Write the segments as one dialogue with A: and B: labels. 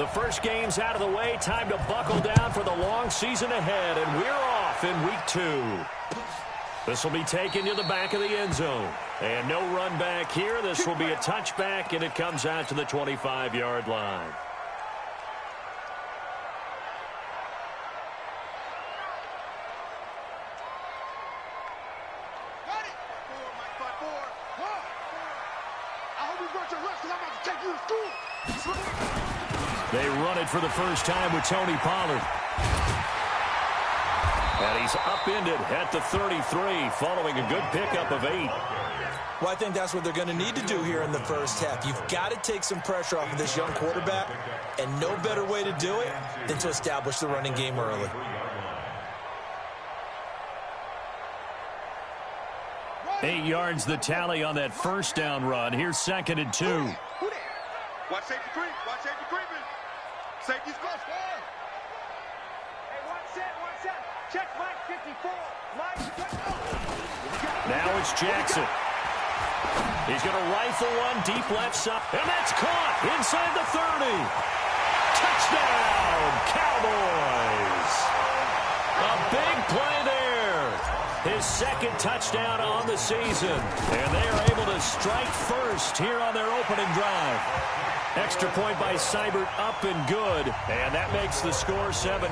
A: The first game's out of the way. Time to buckle down for the long season ahead, and we're off in week 2. This will be taken to the back of the end zone. And no run back here. This will be a touchback, and it comes out to the 25-yard line. They run it for the first time with Tony Pollard. And he's upended at the 33 following a good pickup of 8.
B: Well, I think that's what they're going to need to do here in the first half. You've got to take some pressure off of this young quarterback, and no better way to do it than to establish the running game early.
A: Eight yards the tally on that first down run. Here's 2nd and 2.
C: Watch safety creep. Watch safety creeping. Safety's close.
D: Hey, one set. Check Mike 54.
A: Now it's Jackson. He's going to rifle one deep left side. And that's caught inside the 30. Touchdown, Cowboys. A big play there. His 2nd touchdown on the season. And they are able to strike first here on their opening drive. Extra point by Seibert, up and good. And that makes the score 7-0.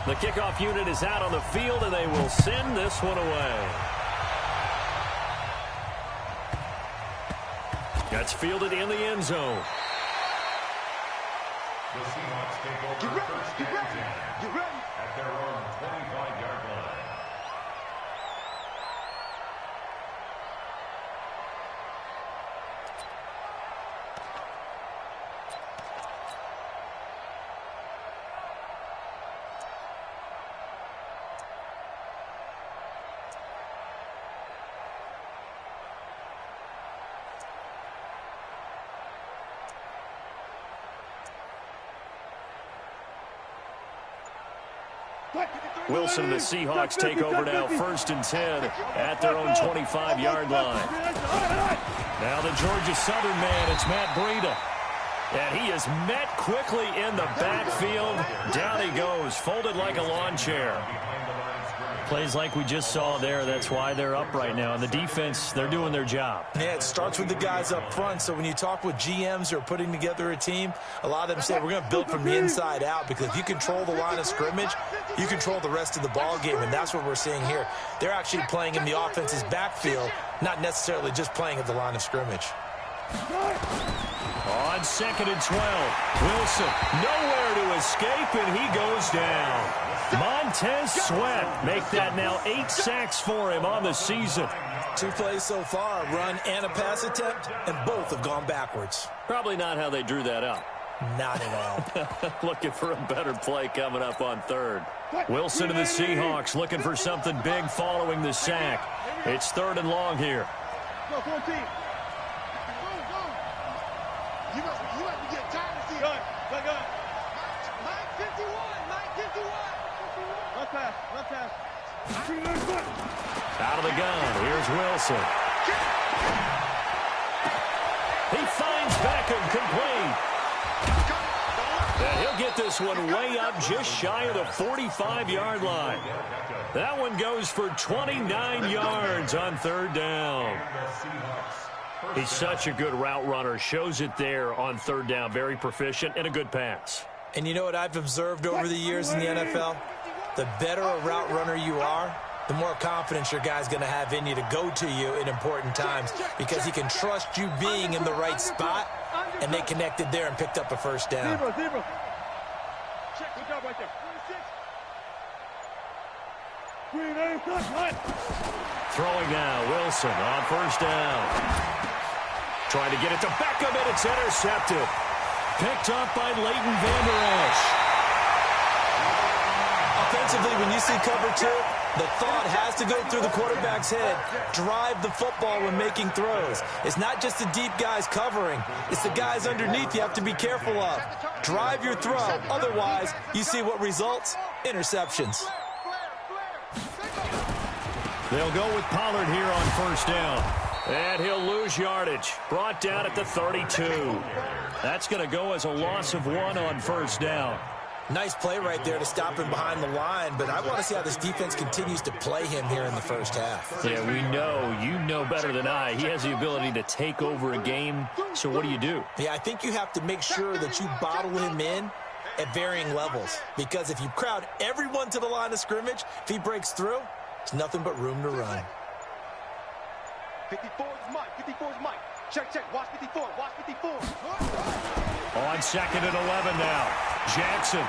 A: The kickoff unit is out on the field, and they will send this one away. That's fielded in the end zone.
C: The Seahawks take over first and 10 at their own 25-yard line.
A: Wilson and the Seahawks take over now, 1st and 10 at their own 25-yard line. Now the Georgia Southern man, it's Matt Breida. And he is met quickly in the backfield. Down he goes, folded like a lawn chair. Plays like we just saw there. That's why they're up right now. And the defense, they're doing their job.
B: Yeah, it starts with the guys up front. So when you talk with GMs who are putting together a team, a lot of them say we're going to build from the inside out, because if you control the line of scrimmage, you control the rest of the ball game, and that's what we're seeing here. They're actually playing in the offense's backfield, not necessarily just playing at the line of scrimmage.
A: On 2nd and 12, Wilson nowhere to escape, and he goes down. Montez Sweat make that now 8 sacks for him on the season.
B: 2 plays so far, a run and a pass attempt, and both have gone backwards.
A: Probably not how they drew that up.
B: Not at all.
A: Looking for a better play coming up on 3rd. Wilson and the Seahawks looking for something big following the sack. It's 3rd and long here.
C: Go, 14. You might be getting tired of seeing. Go. Mike 51. Left pass.
A: Out of the gun. Here's Wilson. He finds Beckham complete. And he'll get this one way up just shy of the 45-yard line. That one goes for 29 yards on 3rd down. He's such a good route runner. Shows it there on 3rd down. Very proficient and a good pass.
B: And you know what I've observed over the years in the NFL? The better a route runner you are, the more confidence your guy's going to have in you to go to you in important times, because he can trust you being in the right spot, and they connected there and picked up a 1st down.
C: Check, good job right there. 26.
A: Throwing now, Wilson on 1st down. Trying to get it to Beckham, and it's intercepted. Picked up by Leighton Vander Esch.
B: Offensively, when you see cover 2, the thought has to go through the quarterback's head. Drive the football when making throws. It's not just the deep guys covering. It's the guys underneath you have to be careful of. Drive your throw. Otherwise, you see what results? Interceptions.
A: They'll go with Pollard here on 1st down. And he'll lose yardage. Brought down at the 32. That's going to go as a loss of 1 on first down.
B: Nice play right there to stop him behind the line, but I want to see how this defense continues to play him here in the first half.
A: Yeah, we know. You know better than I. He has the ability to take over a game, so what do?
B: Yeah, I think you have to make sure that you bottle him in at varying levels, because if you crowd everyone to the line of scrimmage, if he breaks through, it's nothing but room to run.
D: 54 is Mike. 54 is Mike. Check, check. Watch 54. Watch 54.
A: On 2nd and 11 now. Jackson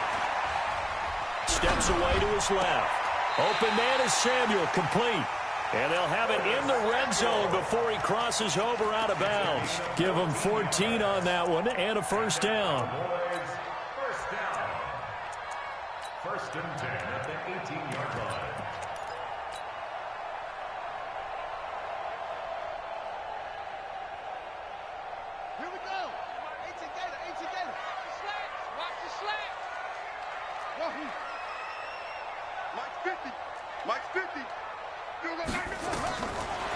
A: steps away to his left. Open man is Samuel, complete. And they'll have it in the red zone before he crosses over out of bounds. Give him 14 on that one and a first down.
C: First down. 1st and 10 at the 18-yard line.
D: Here we go. 18 Gator. 18 Gator. Watch the slack. Mike's 50. Mike's 50.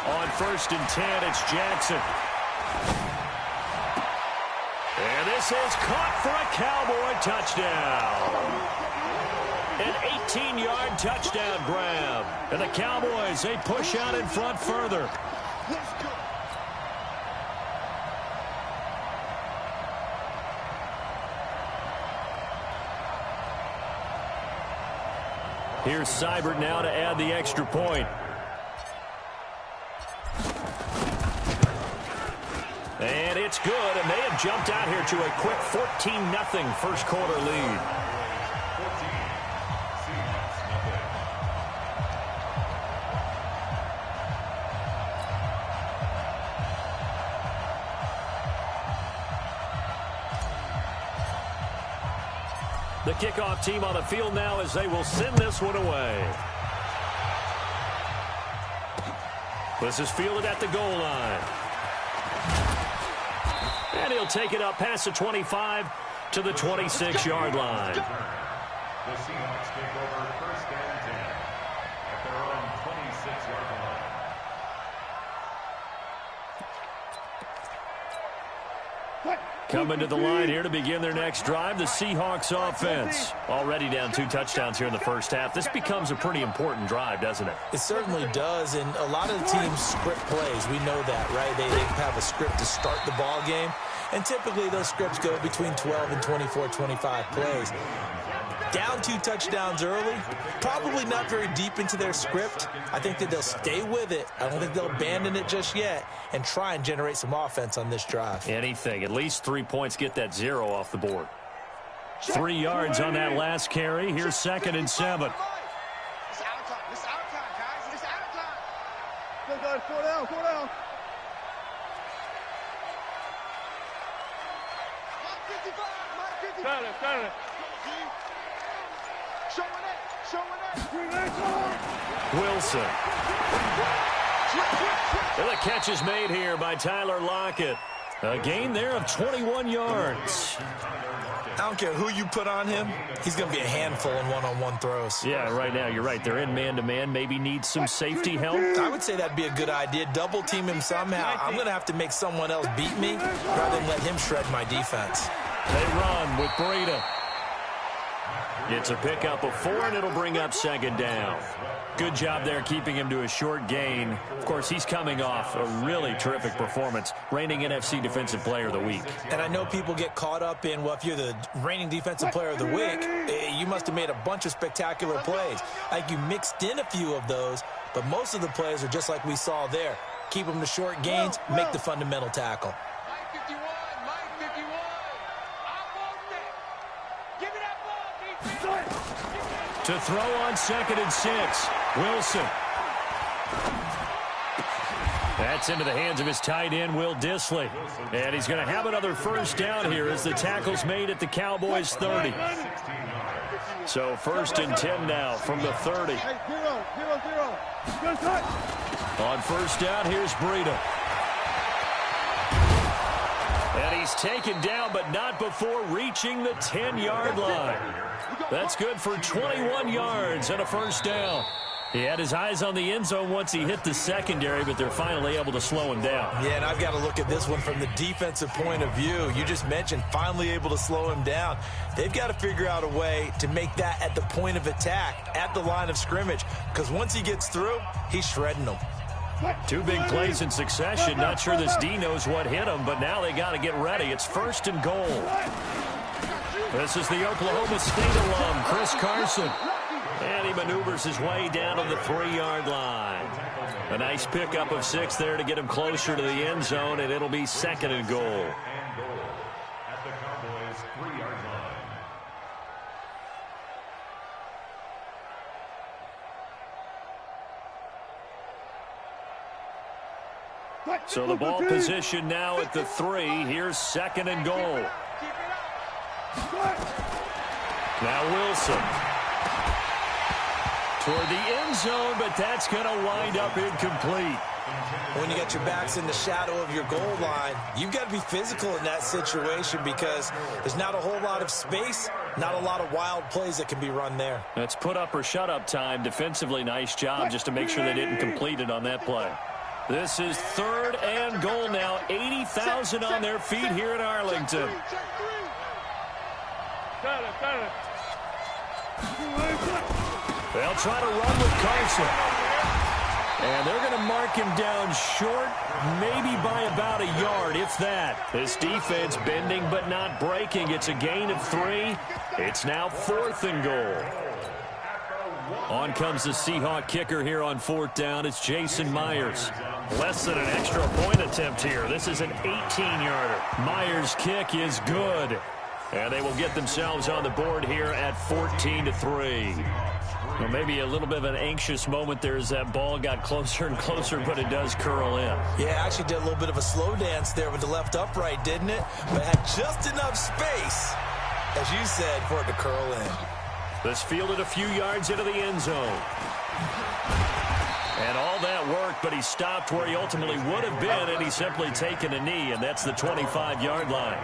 A: On 1st and 10, it's Jackson. And this is caught for a Cowboy touchdown. An 18-yard touchdown grab. And the Cowboys, they push out in front further.
D: Let's go.
A: Here's Seibert now to add the extra point. And it's good, and they have jumped out here to a quick 14-0 first quarter lead.
C: 14. Seahawks nothing.
A: The kickoff team on the field now as they will send this one away. This is fielded at the goal line. And he'll take it up past the 25 to the 26-yard line.
C: The Seahawks take over 1st and 10 at their own 26-yard line.
A: Coming to the line here to begin their next drive, the Seahawks offense. Already down 2 touchdowns here in the first half. This becomes a pretty important drive, doesn't it?
B: It certainly does, and a lot of the teams script plays. We know that, right? They have a script to start the ball game, and typically those scripts go between 12 and 24, 25 plays. Down 2 touchdowns early, probably not very deep into their script. I think that they'll stay with it. I don't think they'll abandon it just yet and try and generate some offense on this drive.
A: Anything. At least 3 points, get that 0 off the board. 3 yards on that last carry. Here's 2nd and 7.
D: It's our time. It's our time, guys. It's our time. Go, guys. 4 down. 4 down. Mike 55. Mike 55. Got it. Showing it.
A: Wilson. And the catch is made here by Tyler Lockett. A gain there of 21 yards.
B: I don't care who you put on him, he's going to be a handful in one-on-one throws.
A: Yeah, right now, you're right. They're in man-to-man. Maybe need some safety help.
B: I would say that'd be a good idea. Double team him somehow. I'm going to have to make someone else beat me rather than let him shred my defense.
A: They run with Breida. It's a pickup of 4, and it'll bring up 2nd down. Good job there keeping him to a short gain. Of course, he's coming off a really terrific performance, reigning NFC Defensive Player of the Week.
B: And I know people get caught up in, well, if you're the reigning Defensive Player of the Week, you must have made a bunch of spectacular plays. Like you mixed in a few of those, but most of the plays are just like we saw there. Keep them to short gains, make the fundamental tackle.
D: Mike 51. Mike 51. I want that. Give me that ball, defense.
A: To throw on 2nd and 6, Wilson. That's into the hands of his tight end, Will Dissly. And he's going to have another first down here as the tackle's made at the Cowboys' 30. So 1st and 10 now from the 30.
D: Hey, 0. Good touch.
A: On 1st down, here's Breida. And he's taken down, but not before reaching the 10-yard line. That's good for 21 yards and a first down. He had his eyes on the end zone once he hit the secondary, but they're finally able to slow him down.
B: Yeah, and I've got to look at this one from the defensive point of view. You just mentioned finally able to slow him down. They've got to figure out a way to make that at the point of attack, at the line of scrimmage, because once he gets through, he's shredding them.
A: 2 big plays in succession. Not sure this D knows what hit him, but now they got to get ready. It's 1st and goal. This is the Oklahoma State alum, Chris Carson. And he maneuvers his way down to the 3-yard line. A nice pickup of 6 there to get him closer to the end zone, and it'll be 2nd and goal.
C: At the Cowboys' 3-yard line.
A: So the ball position now at the 3. Here's 2nd and goal. Now Wilson. Toward the end zone, but that's going to wind up incomplete.
B: When you got your backs in the shadow of your goal line, you've got to be physical in that situation because there's not a whole lot of space, not a lot of wild plays that can be run there.
A: That's put up or shut up time. Defensively, nice job just to make sure they didn't complete it on that play. This is 3rd and goal now. 80,000 on their feet here in Arlington. They'll try to run with Carson. And they're going to mark him down short, maybe by about a yard, if that. This defense bending but not breaking. It's a gain of 3. It's now 4th and goal. On comes the Seahawk kicker here on 4th down. It's Jason Myers. Less than an extra point attempt here. This is an 18-yarder. Myers' kick is good. And they will get themselves on the board here at 14-3. Well, maybe a little bit of an anxious moment there as that ball got closer and closer, but it does curl in.
B: Yeah, actually did a little bit of a slow dance there with the left upright, didn't it? But had just enough space, as you said, for it to curl in.
A: This fielded a few yards into the end zone. And all that worked, but he stopped where he ultimately would have been, and he's simply taken a knee, and that's the 25-yard line.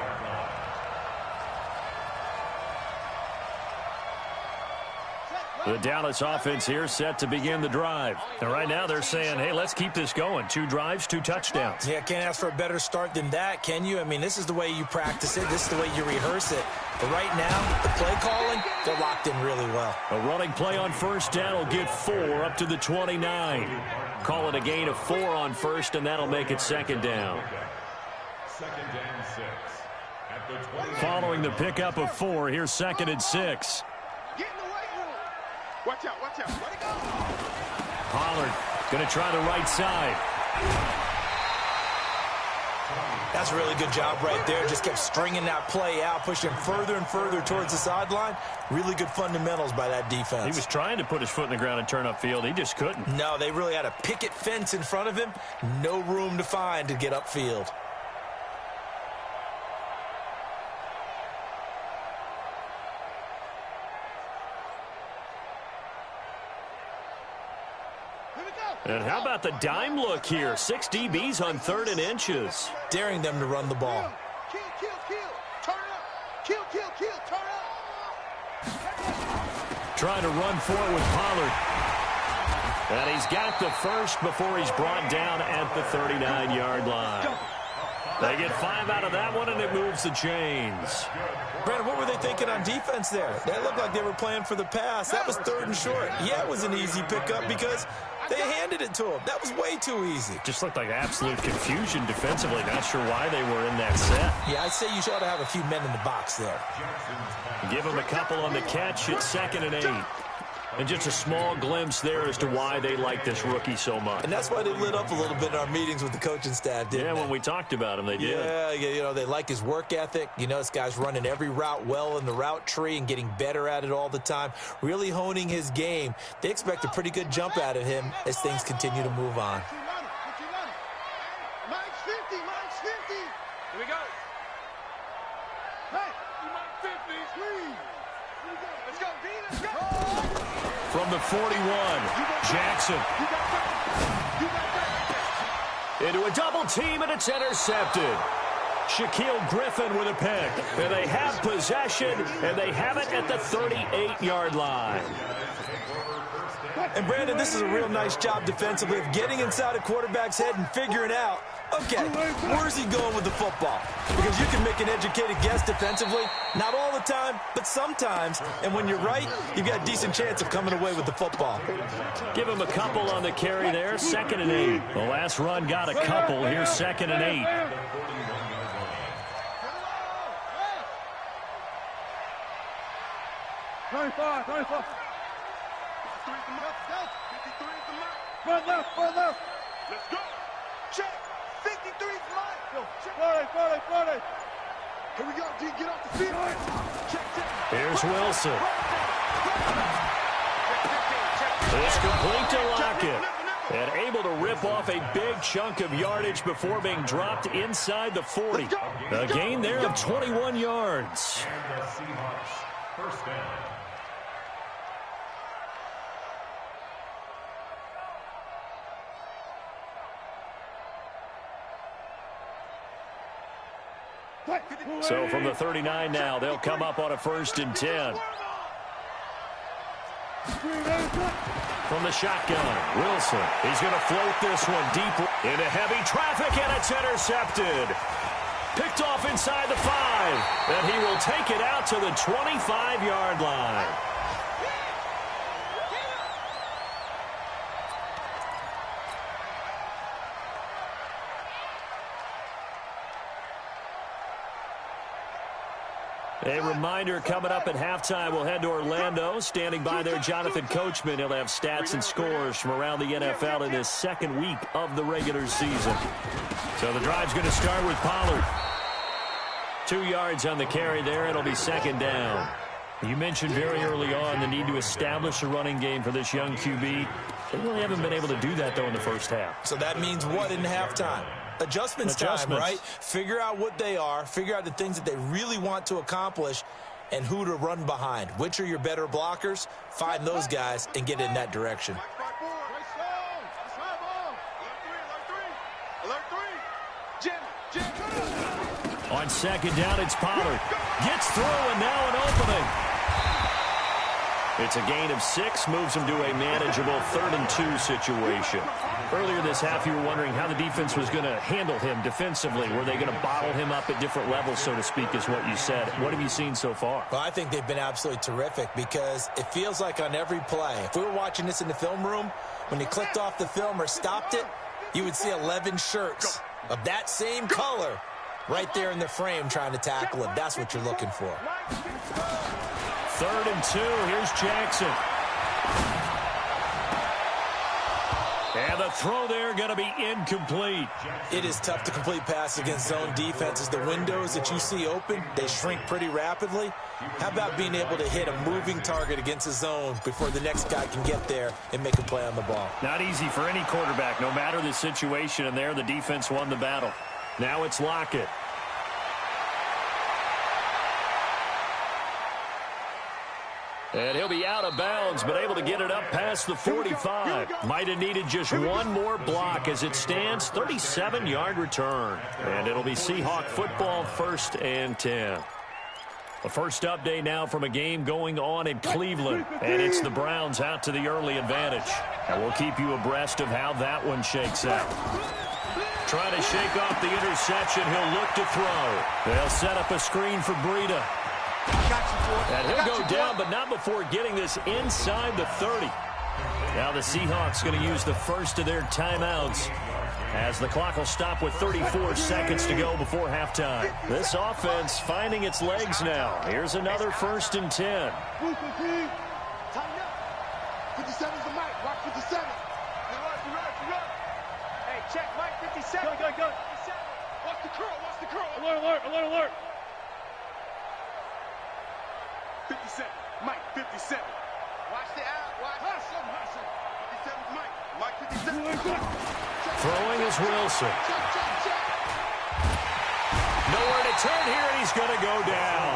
A: The Dallas offense here set to begin the drive. And right now they're saying, hey, let's keep this going. 2 drives, 2 touchdowns.
B: Yeah, can't ask for a better start than that, can you? I mean, this is the way you practice it. This is the way you rehearse it. But right now, the play calling, they're locked in really well.
A: A running play on 1st down will get 4 up to the 29. Call it a gain of 4 on 1st, and that'll make it 2nd down.
C: 2nd and 6. At the 20.
A: Following the pickup of 4, here's 2nd and 6.
D: Watch out, watch out. Let it go.
A: Pollard going to try the right side.
B: That's a really good job right there. Just kept stringing that play out, pushing further and further towards the sideline. Really good fundamentals by that defense.
A: He was trying to put his foot in the ground and turn upfield. He just couldn't.
B: No, they really had a picket fence in front of him. No room to find to get upfield.
A: And how about the dime look here? 6 DBs on 3rd and inches.
B: Daring them to run the ball.
D: Kill, kill, kill. Turn up. Kill, kill, kill. Turn up.
A: Trying to run for it with Pollard. And he's got the first before he's brought down at the 39-yard line. They get 5 out of that one, and it moves the chains.
B: Brandon, what were they thinking on defense there? That looked like they were playing for the pass. That was 3rd and short. Yeah, it was an easy pickup because they handed it to him. That was way too easy.
A: Just looked like absolute confusion defensively. Not sure why they were in that set.
B: Yeah, I'd say you ought to have a few men in the box there.
A: Give him a couple on the catch. It's 2nd and 8. And just a small glimpse there as to why they like this rookie so much.
B: And that's why they lit up a little bit in our meetings with the coaching staff, didn't they?
A: Yeah, when we talked about him, they did.
B: Yeah, you know, they like his work ethic. You know, this guy's running every route well in the route tree and getting better at it all the time, really honing his game. They expect a pretty good jump out of him as things continue to move on.
D: Mine's 50, mine's 50. Here we go. Hey, you might 50, please. Here we go. Let's go, D, let's go.
A: From the 41, Jackson. Into a double team, and it's intercepted. Shaquille Griffin with a pick. And they have possession, and they have it at the 38-yard line.
B: And Brandon, this is a real nice job defensively of getting inside a quarterback's head and figuring out, okay, where's he going with the football? Because you can make an educated guess defensively, not all the time, but sometimes. And when you're right, you've got a decent chance of coming away with the football.
A: Give him a couple on the carry there, 2nd and 8. The last run got a couple. Here's 2nd and 8.
E: 25. Front left.
D: Let's go. Check. 53's mine.
E: 40.
D: Here we go, D. Get off the field. Check.
A: Here's Wilson. It's complete to Lockett. And able to rip off a big chunk of yardage before being dropped inside the 40. A gain there of 21 yards.
C: And the Seahawks first down.
A: So from the 39 now, they'll come up on a 1st and 10. From the shotgun, Wilson. He's going to float this one deep into heavy traffic, and it's intercepted. Picked off inside the 5, and he will take it out to the 25-yard line. A reminder coming up at halftime, we'll head to Orlando. Standing by there, Jonathan Coachman. He'll have stats and scores from around the NFL in his 2nd week of the regular season. So the drive's going to start with Pollard. 2 yards on the carry there. It'll be 2nd down. You mentioned very early on the need to establish a running game for this young QB. They really haven't been able to do that, though, in the first half.
B: So that means what in halftime? Adjustments time, right? Figure out what they are, figure out the things that they really want to accomplish, and who to run behind. Which are your better blockers? Find those guys and get in that direction.
A: On 2nd down, it's Pollard. Gets through, and now an opening. It's a gain of 6, moves him to a manageable 3rd and 2 situation. Earlier this half, you were wondering how the defense was going to handle him defensively. Were they going to bottle him up at different levels, so to speak, is what you said. What have you seen so far?
B: Well, I think they've been absolutely terrific because it feels like on every play, if we were watching this in the film room, when he clicked off the film or stopped it, you would see 11 shirts of that same color right there in the frame trying to tackle him. That's what you're looking for.
A: 3rd and 2. Here's Jackson. And the throw there going to be incomplete.
B: It is tough to complete pass against zone defenses. The windows that you see open, they shrink pretty rapidly. How about being able to hit a moving target against a zone before the next guy can get there and make a play on the ball?
A: Not easy for any quarterback, no matter the situation. And there, the defense won the battle. Now it's Lockett. And he'll be out of bounds, but able to get it up past the 45. Might have needed just one more block as it stands. 37-yard return. And it'll be Seahawk football, 1st and 10. The first update now from a game going on in Cleveland. And it's the Browns out to the early advantage. And we'll keep you abreast of how that one shakes out. Trying to shake off the interception. He'll look to throw. They'll set up a screen for Breida. And he'll go down, but not before getting this inside the 30. Now the Seahawks going to use the first of their timeouts as the clock will stop with 34 seconds to go before halftime. This offense finding its legs now. Here's another 1st and 10.
D: 57's the mic. Watch 57. Hey, check Mike 57. Go. 57. Watch the curl.
E: Alert.
D: 57. Mike 57. Watch the out. Watch. Hustle. 57's Mike. Mike 57.
A: Throwing is Wilson.
D: Check.
A: Nowhere to turn here, and he's going to go down.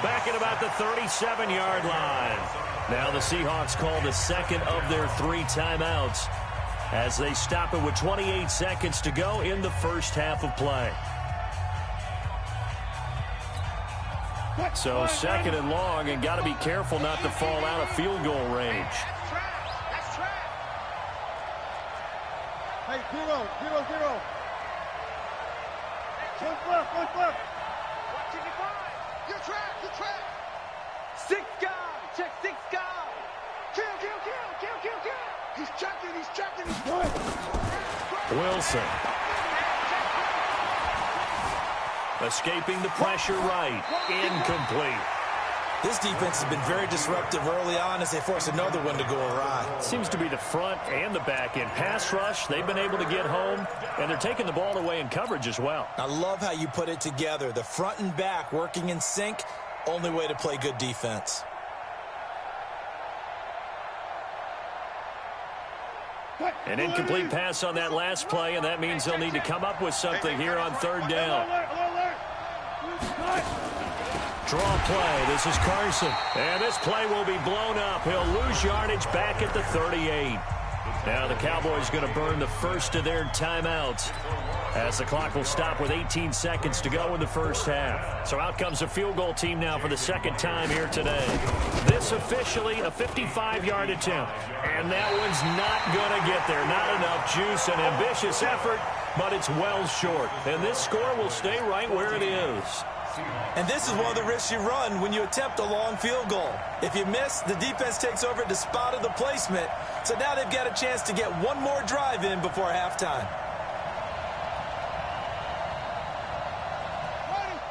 A: Back at about the 37-yard line. Now the Seahawks call the second of their 3 timeouts as they stop it with 28 seconds to go in the first half of play. So 2nd and long, and got to be careful not to fall out of field goal range.
D: That's trash.
E: 0, 0, 0. One left.
D: Watch it, you track. 6 guys, check 6 guys. Kill. He's checking.
A: Wilson. Escaping the pressure right. Incomplete.
B: This defense has been very disruptive early on as they force another one to go awry.
A: Seems to be the front and the back end. Pass rush, they've been able to get home, and they're taking the ball away in coverage as well.
B: I love how you put it together. The front and back working in sync, only way to play good defense.
A: An incomplete pass on that last play, and that means they'll need to come up with something here on third down. Draw play. This is Carson. And this play will be blown up. He'll lose yardage back at the 38. Now the Cowboys going to burn the first of their timeouts as the clock will stop with 18 seconds to go in the first half. So out comes a field goal team now for the second time here today. This officially a 55-yard attempt. And that one's not going to get there. Not enough juice and ambitious effort, but it's well short. And this score will stay right where it is.
B: And this is one of the risks you run when you attempt a long field goal. If you miss, the defense takes over at the spot of the placement. So now they've got a chance to get one more drive in before halftime.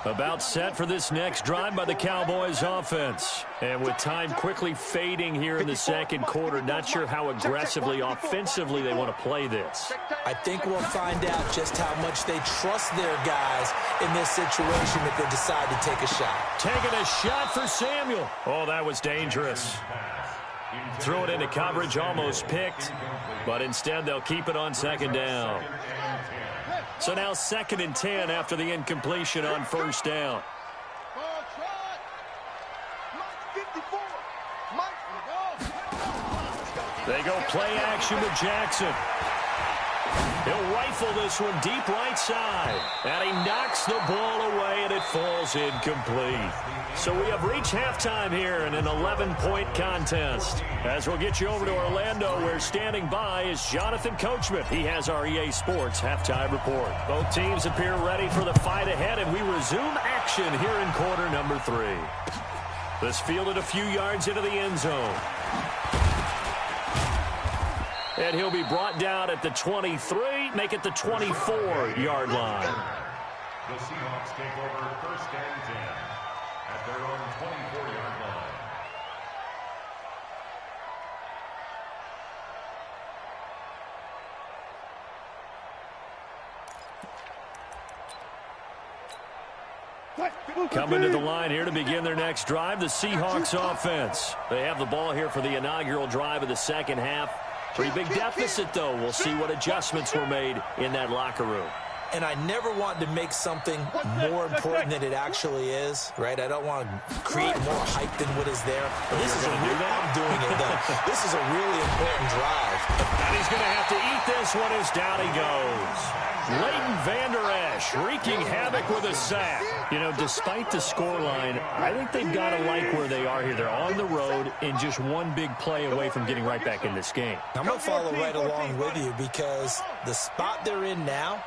A: About set for this next drive by the Cowboys offense. And with time quickly fading here in the second quarter, not sure how aggressively, offensively they want to play this.
B: I think we'll find out just how much they trust their guys in this situation if they decide to take a shot.
A: Taking a shot for Samuel. Oh, that was dangerous. Threw it into coverage, almost picked, but instead they'll keep it on second down. So now 2nd and 10 after the incompletion on first down. They go play action with Jackson. He'll rifle this one deep right side. And he knocks the ball away, and it falls incomplete. So we have reached halftime here in an 11-point contest. As we'll get you over to Orlando, where standing by is Jonathan Coachman. He has our EA Sports halftime report. Both teams appear ready for the fight ahead, and we resume action here in quarter number 3. This fielded a few yards into the end zone. And he'll be brought down at the 23, make it the 24-yard line.
C: The Seahawks take over 1st and 10 at their own 24-yard line.
A: Coming to the line here to begin their next drive, the Seahawks offense. They have the ball here for the inaugural drive of the second half. Pretty big deficit, though. We'll see what adjustments were made in that locker room.
B: And I never want to make something more important than it actually is, right? I don't want to create more hype than what is there. But this is I'm doing it, though. This is a really important drive.
A: And he's going to have to eat this one as down he goes. Leighton Vander Esch wreaking havoc with a sack. You know, despite the scoreline, I think they've got to like where they are here. They're on the road and just one big play away from getting right back in this game.
B: I'm going to follow right along with you because the spot they're in now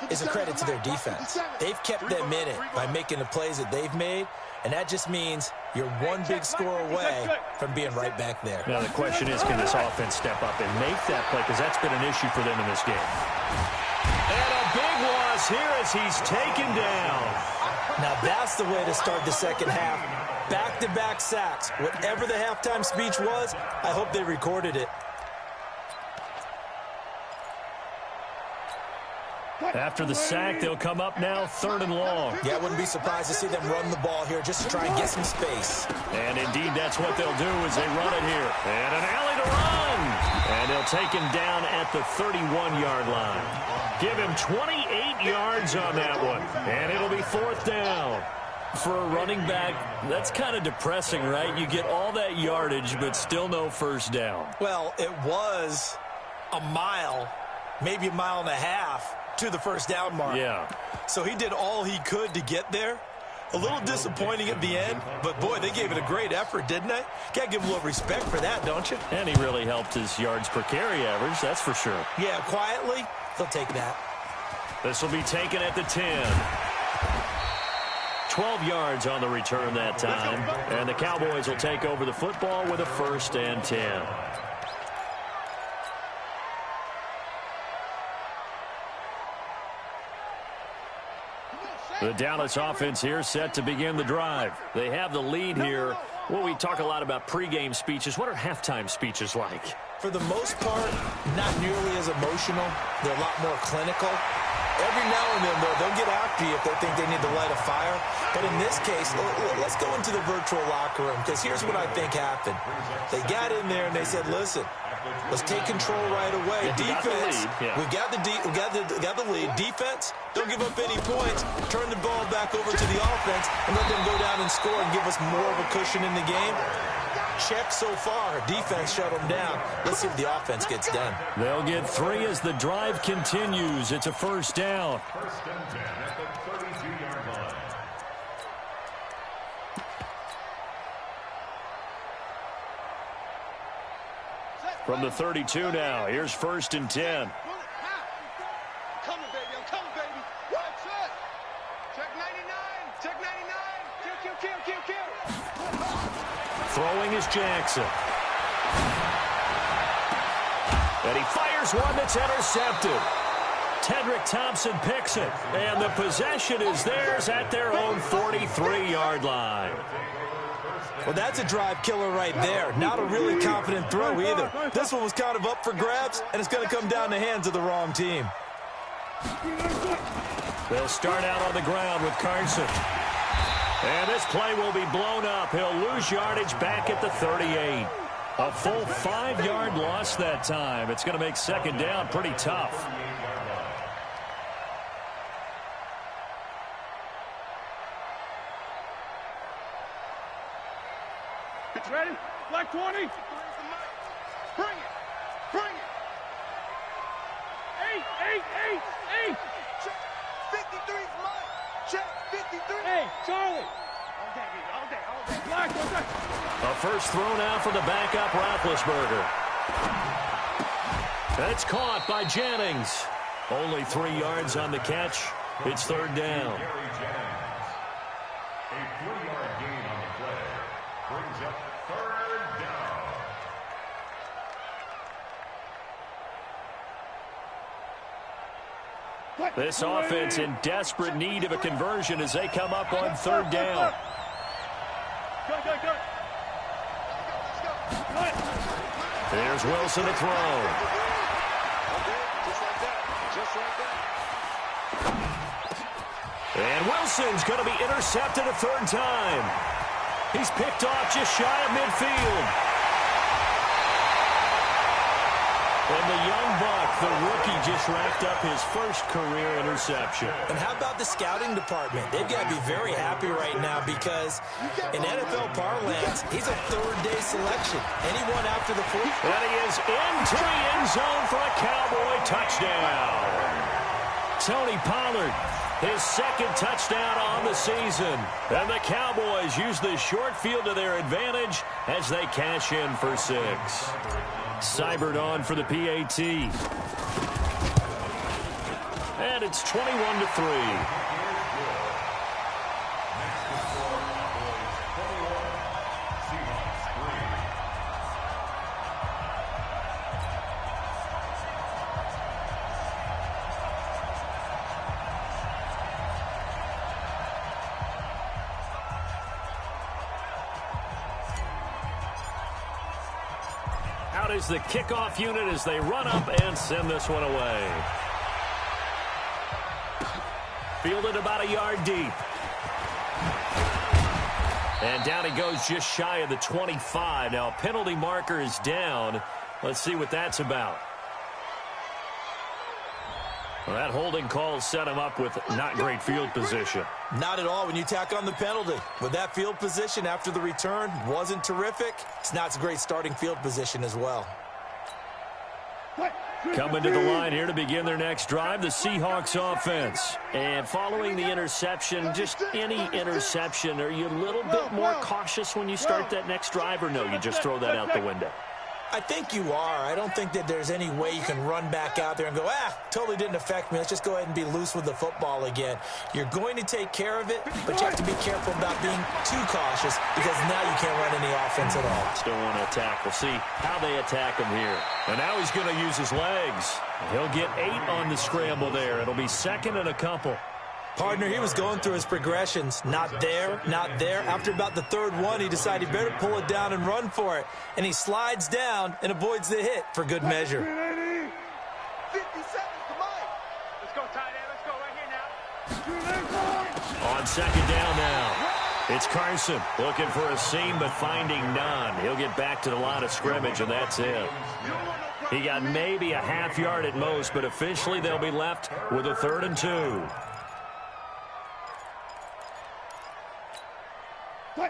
B: is a credit to their defense. They've kept them in it by making the plays that they've made, and that just means you're one big score away from being right back there.
A: Now the question is, can this offense step up and make that play? Because that's been an issue for them in this game. And a big loss here as he's taken down.
B: Now that's the way to start the second half. Back-to-back sacks. Whatever the halftime speech was, I hope they recorded it.
A: After the sack, they'll come up now 3rd and long.
B: Yeah, I wouldn't be surprised to see them run the ball here just to try and get some space.
A: And indeed, that's what they'll do as they run it here. And an alley to run. And they'll take him down at the 31-yard line. Give him 28 yards on that one. And it'll be 4th down. For a running back, that's kind of depressing, right? You get all that yardage, but still no first down.
B: Well, it was a mile, maybe a mile and a half to the first down mark.
A: Yeah.
B: So he did all he could to get there. A little disappointing at the end, but boy, they gave it a great effort, didn't they? Got to give them a little respect for that, don't you?
A: And he really helped his yards per carry average, that's for sure.
B: Yeah, quietly, they'll take that.
A: This will be taken at the 10. 12 yards on the return that time. And the Cowboys will take over the football with a 1st and 10. The Dallas offense here set to begin the drive. They have the lead here. Well, we talk a lot about pregame speeches. What are halftime speeches like?
B: For the most part, not nearly as emotional. They're a lot more clinical. Every now and then, though, they'll get after you if they think they need to light a fire. But in this case, let's go into the virtual locker room, because here's what I think happened. They got in there and they said, listen, let's take control right away. Defense, we got the lead. Defense, don't give up any points. Turn the ball back over to the offense and let them go down and score and give us more of a cushion in the game. Check so far. Defense shut them down. Let's see if the offense gets done.
A: They'll get 3 as the drive continues. It's a 1st down.
C: 1st and 10 at the 32-yard line.
A: From the 32 now, here's 1st and 10.
D: I'm coming, baby. I'm coming, baby. Watch it. Check 99. Check 99. Kill.
A: Throwing is Jackson. And he fires one that's intercepted. Tedrick Thompson picks it. And the possession is theirs at their own 43-yard line.
B: Well, that's a drive killer right there. Not a really confident throw either. This one was kind of up for grabs, and it's going to come down the hands of the wrong team.
A: They'll start out on the ground with Carson. And this play will be blown up. He'll lose yardage back at the 38. A full 5-yard loss that time. It's going to make 2nd down pretty tough.
E: Ready? Black 20.
D: Bring it.
E: 8.
D: Check 53's mine. Check 53.
E: Hey, Charlie. All day. Black,
A: A first throw now for the backup Roethlisberger. That's caught by Jennings. Only 3 yards on the catch. It's 3rd down.
C: Gary Jennings. A 3-yard gain on the play. Brings up 3rd down.
A: This offense in desperate need of a conversion as they come up on 3rd down.
E: Go.
A: There's Wilson to throw.
D: Just like that.
A: And Wilson's going to be intercepted a 3rd time. He's picked off just shy of midfield. And the young buck, the rookie, just racked up his first career interception.
B: And how about the scouting department? They've got to be very happy right now because in NFL parlance, he's a 3rd-day selection. Anyone after the 4th?
A: And he is into the end zone for a Cowboy touchdown. Tony Pollard, his 2nd touchdown on the season. And the Cowboys use the short field to their advantage as they cash in for 6. Seibert on for the PAT. And it's 21-3. Out is the kickoff unit as they run up and send this one away. Fielded about a yard deep. And down he goes just shy of the 25. Now a penalty marker is down. Let's see what that's about. Well, that holding call set him up with not great field position.
B: Not at all when you tack on the penalty. With that field position after the return wasn't terrific. It's not a great starting field position as well.
A: Coming to the line here to begin their next drive, the Seahawks offense. And following the interception, just any interception, are you a little bit more cautious when you start that next drive, or no, you just throw that out the window?
B: I think you are. I don't think that there's any way you can run back out there and go, totally didn't affect me. Let's just go ahead and be loose with the football again. You're going to take care of it, but you have to be careful about being too cautious because now you can't run any offense at all.
A: Still want to attack. We'll see how they attack him here. And now he's going to use his legs. He'll get 8 on the scramble there. It'll be second and a couple.
B: Partner, he was going through his progressions. Not there, not there. After about the third one, he decided he better pull it down and run for it. And he slides down and avoids the hit for good measure.
D: 50 seconds to Mike.
E: Let's go, tight end. Let's go right here now.
A: On second down now. It's Carson looking for a seam but finding none. He'll get back to the line of scrimmage, and that's it. He got maybe a half yard at most, but officially they'll be left with a 3rd and 2.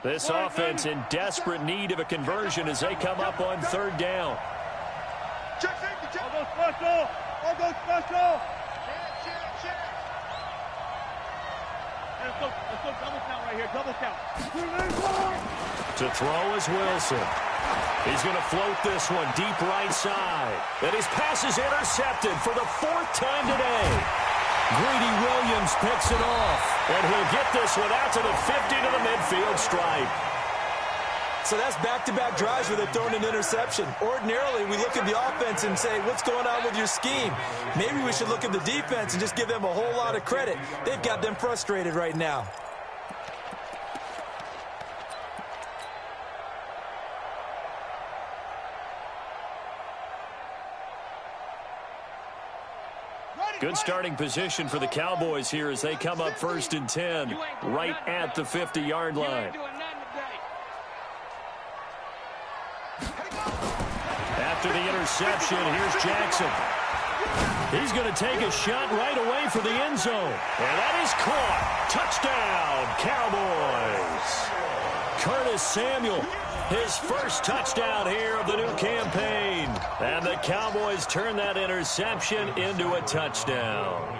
A: This offense in desperate need of a conversion as they come up on 3rd down.
D: Check safety, check.
E: All go special. All go special.
D: Check.
E: Let's go double count right here. Double count.
A: To throw is Wilson. He's going to float this one deep right side. And his pass is intercepted for the 4th time today. Greedy Williams picks it off, and he'll get this one out to the 50 to the midfield stripe.
B: So that's back-to-back drives where they're throwing an interception. Ordinarily, we look at the offense and say, what's going on with your scheme? Maybe we should look at the defense and just give them a whole lot of credit. They've got them frustrated right now.
A: Good starting position for the Cowboys here as they come up 1st and 10, right at the 50-yard line. After the interception, here's Jackson. He's going to take a shot right away for the end zone. And that is caught. Touchdown, Cowboys. Curtis Samuel, his first touchdown here of the new campaign. And the Cowboys turn that interception into a touchdown.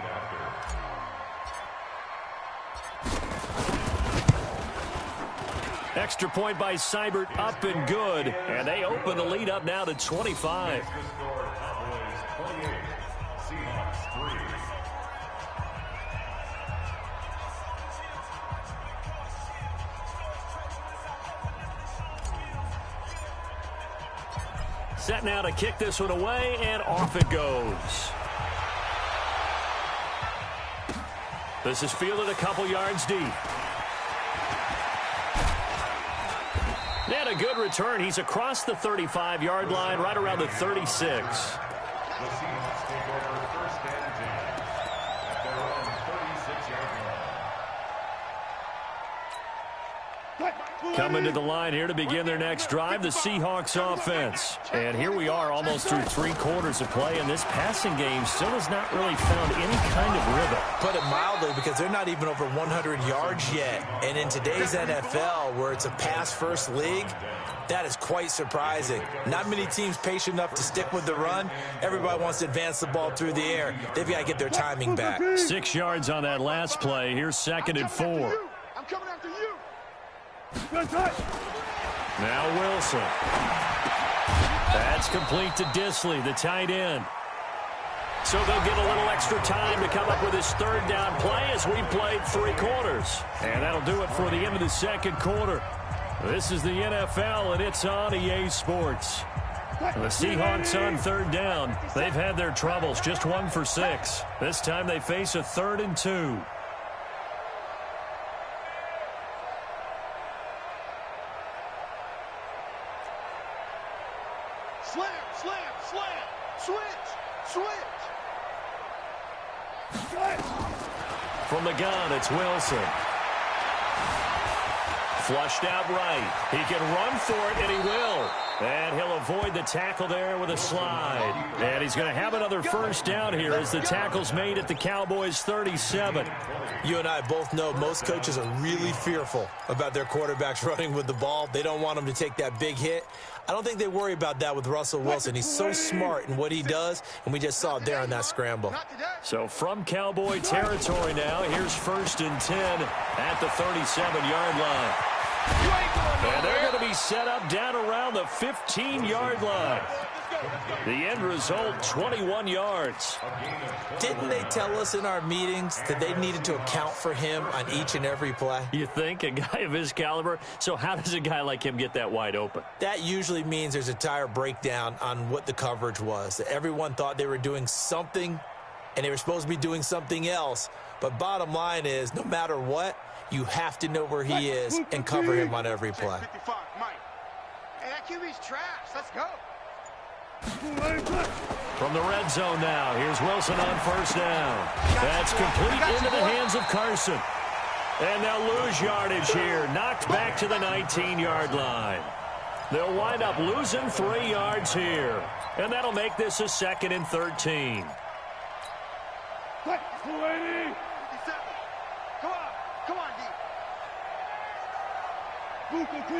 A: Extra point by Seibert, up and good. And they open the lead up now to 25. Set now to kick this one away, and off it goes. This is fielded a couple yards deep. And a good return. He's across the 35-yard line, right around the 36.
C: The Seahawks take over 1st and 10 at their own 36-yard line.
A: Coming to the line here to begin their next drive, the Seahawks offense. And here we are almost through 3 quarters of play, and this passing game still has not really found any kind of rhythm.
B: Put it mildly, because they're not even over 100 yards yet. And in today's NFL, where it's a pass-first league, that is quite surprising. Not many teams patient enough to stick with the run. Everybody wants to advance the ball through the air. They've got to get their timing back.
A: 6 yards on that last play. Here's 2nd and 4.
D: I'm coming after you.
A: Now Wilson. That's complete to Disley, the tight end. So they'll get a little extra time to come up with this 3rd down play as we played 3 quarters. And that'll do it for the end of the 2nd quarter. This is the NFL, and it's on EA Sports. The Seahawks on 3rd down. They've had their troubles, just 1 for 6. This time they face a 3rd and 2. From the gun, it's Wilson. Flushed out right. He can run for it, and he will. And he'll avoid the tackle there with a slide. And he's going to have another first down here as the tackle's made at the Cowboys' 37.
B: You and I both know most coaches are really fearful about their quarterbacks running with the ball. They don't want them to take that big hit. I don't think they worry about that with Russell Wilson. He's so smart in what he does, and we just saw it there on that scramble.
A: So from Cowboy territory now, here's 1st and 10 at the 37-yard line. And they're going to be set up down around the 15-yard line. The end result, 21 yards.
B: Didn't they tell us in our meetings that they needed to account for him on each and every play?
A: You think? A guy of his caliber? So how does a guy like him get that wide open?
B: That usually means there's a tire breakdown on what the coverage was. Everyone thought they were doing something, and they were supposed to be doing something else. But bottom line is, no matter what, you have to know where he is and cover him on every play.
D: Hey, that QB's trash. Let's go.
A: From the red zone now, here's Wilson on first down. That's complete into the hands of Carson. And they'll lose yardage here, knocked back to the 19-yard line. They'll wind up losing 3 yards here. And that'll make this a 2nd and 13.
D: Come on, D.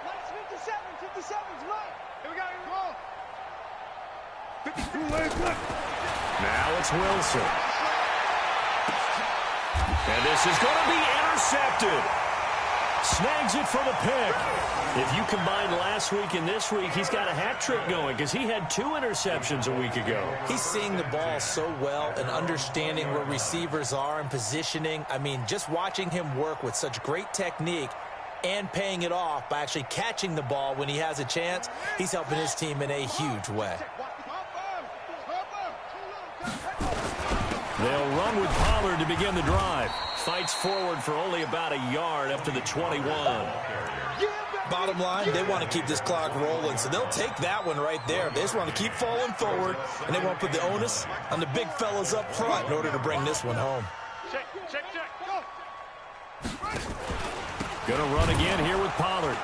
D: Lights 57's mine. Here we go, roll.
A: Now it's Wilson. And this is going to be intercepted. Snags it for the pick. If you combine last week and this week, he's got a hat trick going because he had 2 interceptions a week ago.
B: He's seeing the ball so well and understanding where receivers are and positioning. I mean, just watching him work with such great technique and paying it off by actually catching the ball when he has a chance, he's helping his team in a huge way.
A: They'll run with Pollard to begin the drive. Fights forward for only about a yard up to the 21.
B: Bottom line, they want to keep this clock rolling, so they'll take that one right there. They just want to keep falling forward, and they want to put the onus on the big fellas up front in order to bring this one home.
E: Check.
A: Going to run again here with Pollard.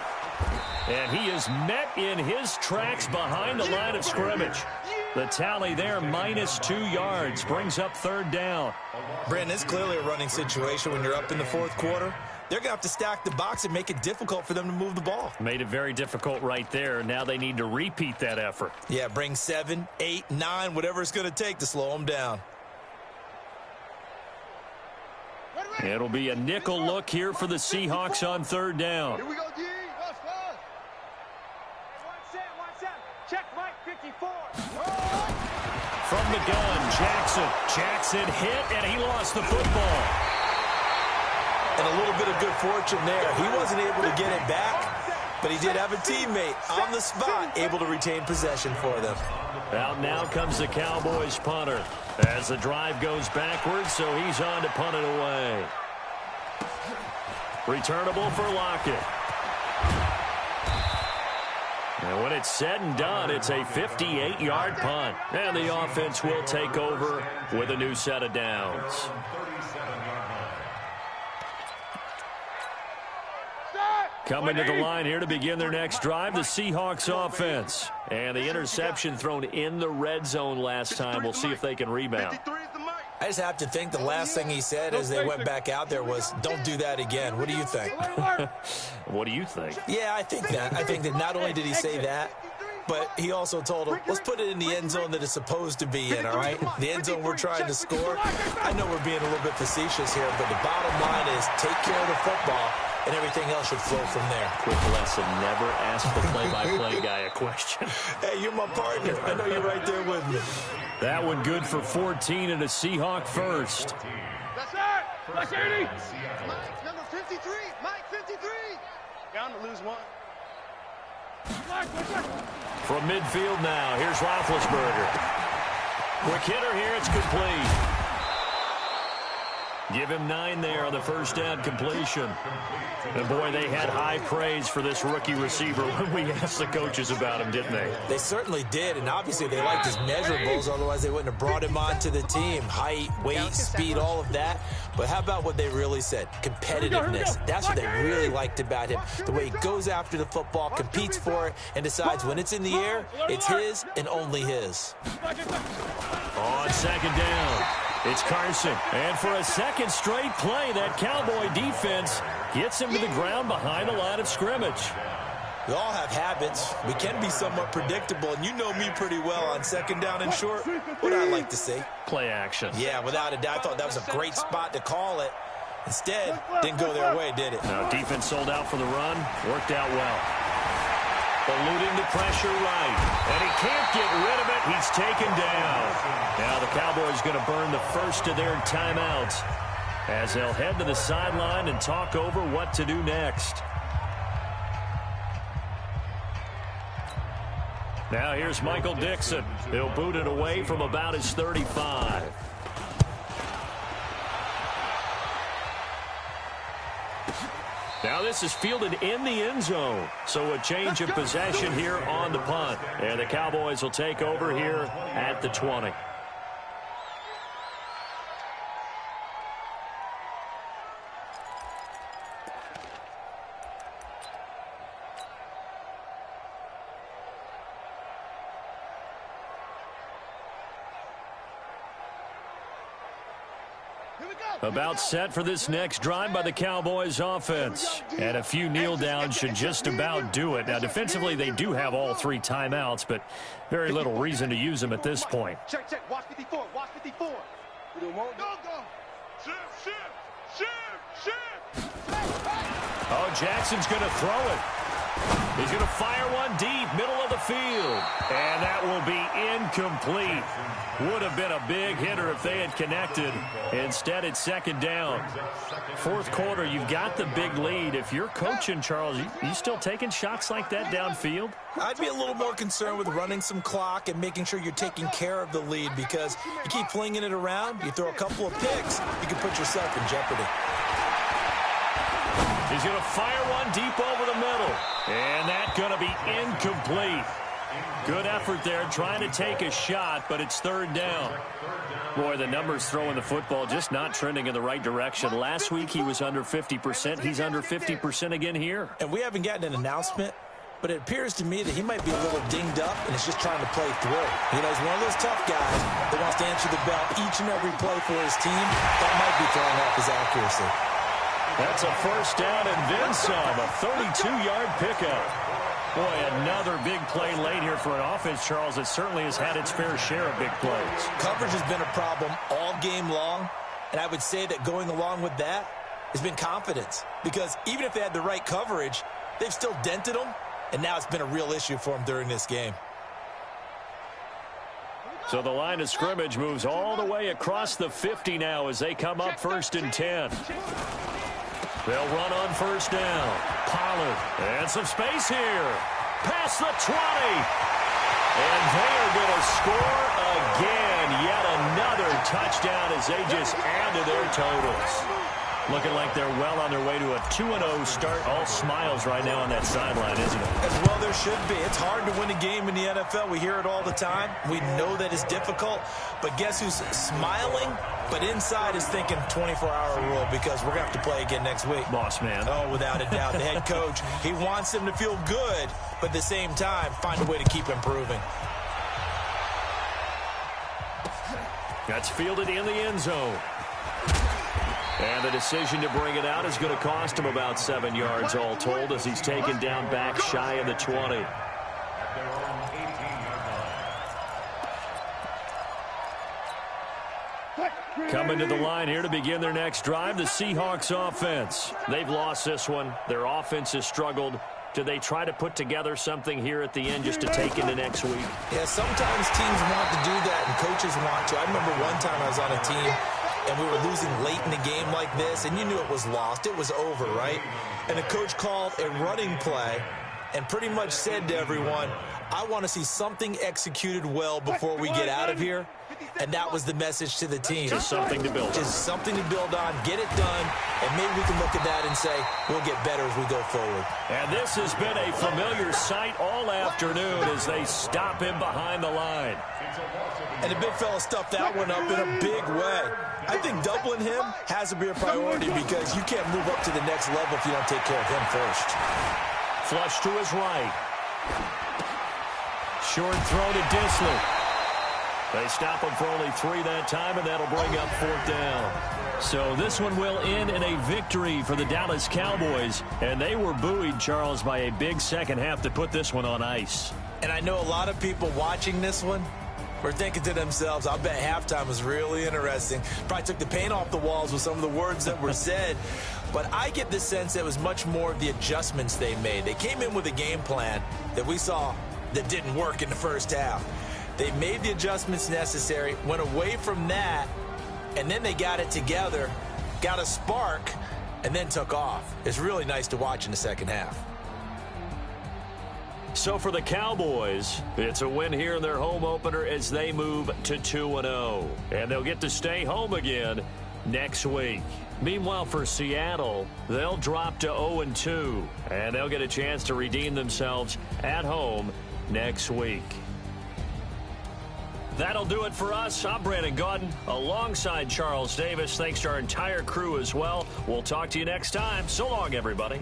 A: And he is met in his tracks behind the line of scrimmage. The tally there, -2 yards, brings up 3rd down.
B: Brandon, it's clearly a running situation when you're up in the 4th quarter. They're going to have to stack the box and make it difficult for them to move the ball.
A: Made it very difficult right there. Now they need to repeat that effort.
B: Yeah, bring 7, 8, 9, whatever it's going to take to slow them down.
A: It'll be a nickel look here for the Seahawks on 3rd down.
D: Here we go, D. Watch.
E: Watch that. Check Mike 54.
A: From the gun, Jackson hit, and he lost the football.
B: And a little bit of good fortune there. He wasn't able to get it back, but he did have a teammate on the spot able to retain possession for them.
A: Out now comes the Cowboys punter as the drive goes backwards, so he's on to punt it away. Returnable for Lockett. And when it's said and done, it's a 58-yard punt. And the offense will take over with a new set of downs. Coming to the line here to begin their next drive, the Seahawks offense. And the interception thrown in the red zone last time. We'll see if they can rebound.
B: I just have to think the last thing he said as they went back out there was, don't do that again. What do you think?
A: What do you think?
B: Yeah, I think that. I think that not only did he say that, but he also told him, let's put it in the end zone that it's supposed to be in, all right? The end zone we're trying to score. I know we're being a little bit facetious here, but the bottom line is take care of the football, and everything else should flow from there.
A: Quick lesson, never ask the play-by-play guy a question.
B: Hey, you're my partner. I know you're right there with me.
A: That one good for 14 and a Seahawk first.
E: That's it. That's 80.
D: Mike, number 53. Mike, 53.
E: Down to lose one.
A: From midfield now, here's Roethlisberger. Quick hitter here, it's complete. Give him 9 there on the first down completion. And boy, they had high praise for this rookie receiver when we asked the coaches about him, didn't they?
B: They certainly did, and obviously they liked his measurables, otherwise they wouldn't have brought him onto the team. Height, weight, speed, all of that. But how about what they really said? Competitiveness. That's what they really liked about him. The way he goes after the football, competes for it, and decides when it's in the air, it's his and only his.
A: On second down, it's Carson. And for a second straight play, that Cowboy defense gets him to the ground behind the line of scrimmage.
B: We all have habits. We can be somewhat predictable, and you know me pretty well on second down and short. What do I like to see?
A: Play action.
B: Yeah, without a doubt. I thought that was a great spot to call it. Instead, didn't go their way, did it?
A: Now, defense sold out for the run. Worked out well. Alluding to pressure right. And he can't get rid of it. He's taken down. Now the Cowboys going to burn the first of their timeouts as they'll head to the sideline and talk over what to do next. Now here's Michael Dixon. He'll boot it away from about his 35. Now this is fielded in the end zone. So a change of possession here on the punt. And the Cowboys will take over here at the 20. About set for this next drive by the Cowboys offense. And a few kneel downs should just about do it. Now defensively they do have all 3 timeouts, but very little reason to use them at this point.
D: Check, check. Watch 54. Watch 54. We don't want go. Shift.
A: Oh, Jackson's going to throw it. He's going to fire one deep, middle of the field. And that will be incomplete. Would have been a big hitter if they had connected. Instead, it's second down. Fourth quarter, you've got the big lead. If you're coaching, Charles, you still taking shots like that downfield?
B: I'd be a little more concerned with running some clock and making sure you're taking care of the lead, because you keep flinging it around, you throw a couple of picks, you can put yourself in jeopardy.
A: He's going to fire one deep over the middle. And that's going to be incomplete. Good effort there, trying to take a shot, but it's third down. Boy, the numbers throwing the football just not trending in the right direction. Last week he was under 50%. He's under 50% again here.
B: And we haven't gotten an announcement, but it appears to me that he might be a little dinged up and is just trying to play through. You know, he's one of those tough guys that wants to answer the bell each and every play for his team. That might be throwing off his accuracy.
A: That's a first down and then some, a 32-yard pickup. Boy, another big play late here for an offense, Charles, that certainly has had its fair share of big plays.
B: Coverage has been a problem all game long, and I would say that going along with that has been confidence, because even if they had the right coverage, they've still dented them, and now it's been a real issue for them during this game.
A: So the line of scrimmage moves all the way across the 50 now as they come up first and 10. They'll run on first down. Pollard, and some space here. Past the 20. And they are going to score again. Yet another touchdown as they just add to their totals. Looking like they're well on their way to a 2-0 start. All smiles right now on that sideline, isn't it?
B: As well there should be. It's hard to win a game in the NFL. We hear it all the time. We know that it's difficult. But guess who's smiling? But inside is thinking 24-hour rule, because we're going to have to play again next week.
A: Boss man.
B: Oh, without a doubt. The head coach, he wants them to feel good, but at the same time, find a way to keep improving.
A: That's fielded in the end zone. And the decision to bring it out is going to cost him about 7 yards all told, as he's taken down back shy of the 20. Coming to the line here to begin their next drive, the Seahawks offense. They've lost this one. Their offense has struggled. Do they try to put together something here at the end just to take into next week?
B: Yeah, sometimes teams want to do that and coaches want to. I remember one time I was on a team and we were losing late in a game like this, and you knew it was lost. It was over, right? And the coach called a running play and pretty much said to everyone, I want to see something executed well before we get out of here, and that was the message to the team.
A: Just something to build on.
B: Just something to build on, get it done, and maybe we can look at that and say we'll get better as we go forward.
A: And this has been a familiar sight all afternoon as they stop him behind the line.
B: And the big fella stuffed that one up in a big way. I think doubling him has to be a priority because you can't move up to the next level if you don't take care of him first.
A: Flush to his right. Short throw to Dissler. They stop him for only 3 that time, and that'll bring up 4th down. So this one will end in a victory for the Dallas Cowboys, and they were buoyed, Charles, by a big second half to put this one on ice.
B: And I know a lot of people watching this one were thinking to themselves, I bet halftime was really interesting. Probably took the paint off the walls with some of the words that were said. But I get the sense that it was much more of the adjustments they made. They came in with a game plan that we saw that didn't work in the first half. They made the adjustments necessary, went away from that, and then they got it together, got a spark, and then took off. It's really nice to watch in the second half.
A: So for the Cowboys, it's a win here in their home opener as they move to 2-0. And they'll get to stay home again next week. Meanwhile, for Seattle, they'll drop to 0-2. And they'll get a chance to redeem themselves at home next week. That'll do it for us. I'm Brandon Gaudin alongside Charles Davis. Thanks to our entire crew as well. We'll talk to you next time. So long, everybody.